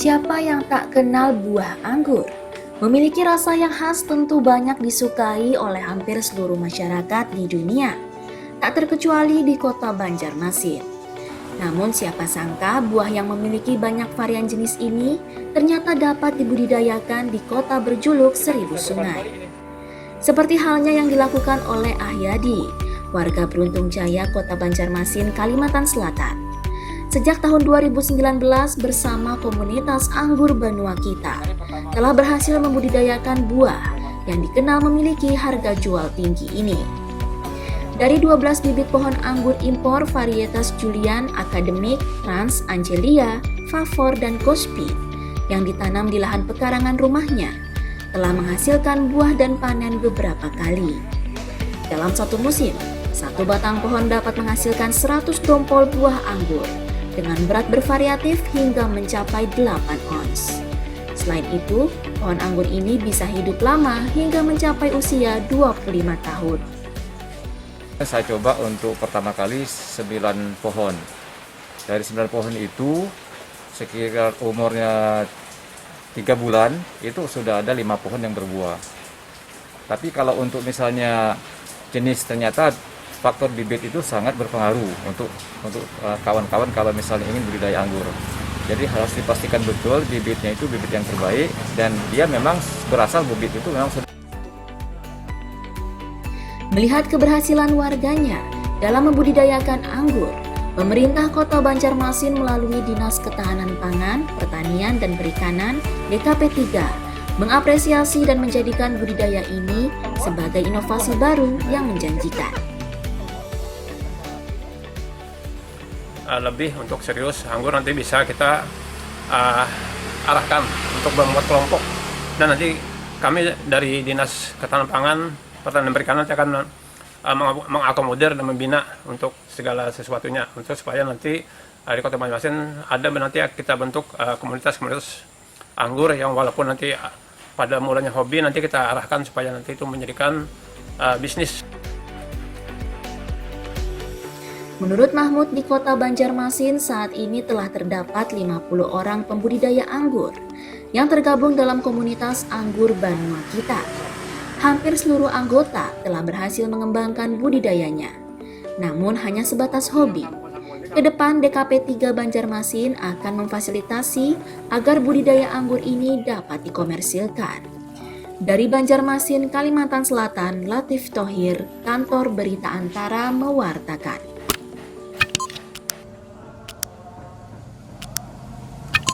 Siapa yang tak kenal buah anggur? Memiliki rasa yang khas tentu banyak disukai oleh hampir seluruh masyarakat di dunia, tak terkecuali di kota Banjarmasin. Namun siapa sangka buah yang memiliki banyak varian jenis ini ternyata dapat dibudidayakan di kota berjuluk Seribu Sungai. Seperti halnya yang dilakukan oleh Ahyadi, warga Beruntung Jaya, Kota Banjarmasin, Kalimantan Selatan. Sejak tahun 2019 bersama komunitas Anggur Banua Kita telah berhasil membudidayakan buah yang dikenal memiliki harga jual tinggi ini. Dari 12 bibit pohon anggur impor varietas Julian, Akademik, Trans, Angelia, Favor, dan Cosby yang ditanam di lahan pekarangan rumahnya telah menghasilkan buah dan panen beberapa kali. Dalam satu musim, satu batang pohon dapat menghasilkan 100 dompol buah anggur dengan berat bervariatif hingga mencapai 8 ons. Selain itu, pohon anggur ini bisa hidup lama hingga mencapai usia 25 tahun. Saya coba untuk pertama kali 9 pohon. Dari 9 pohon itu, sekitar umurnya 3 bulan, itu sudah ada 5 pohon yang berbuah. Tapi kalau untuk misalnya jenis, ternyata faktor bibit itu sangat berpengaruh untuk kawan-kawan kalau misalnya ingin budidaya anggur. Jadi harus dipastikan betul bibitnya itu bibit yang terbaik dan dia memang berasal bibit itu memang sudah. Melihat keberhasilan warganya dalam membudidayakan anggur, pemerintah Kota Banjarmasin melalui Dinas Ketahanan Pangan, Pertanian, dan Perikanan (DKP 3) mengapresiasi dan menjadikan budidaya ini sebagai inovasi baru yang menjanjikan. Lebih untuk serius anggur nanti bisa kita arahkan untuk membuat kelompok, dan nanti kami dari Dinas Ketahanan Pangan, Pertanian dan Perikanan akan mengakomodir dan membina untuk segala sesuatunya untuk supaya nanti di Kota Banjarmasin ada nanti kita bentuk komunitas-komunitas anggur yang walaupun nanti pada mulanya hobi, nanti kita arahkan supaya nanti itu menjadikan bisnis. Menurut Mahmud, di Kota Banjarmasin saat ini telah terdapat 50 orang pembudidaya anggur yang tergabung dalam komunitas Anggur Banua Kita. Hampir seluruh anggota telah berhasil mengembangkan budidayanya, namun hanya sebatas hobi. Kedepan DKP 3 Banjarmasin akan memfasilitasi agar budidaya anggur ini dapat dikomersilkan. Dari Banjarmasin, Kalimantan Selatan, Latif Thohir, Kantor Berita Antara mewartakan.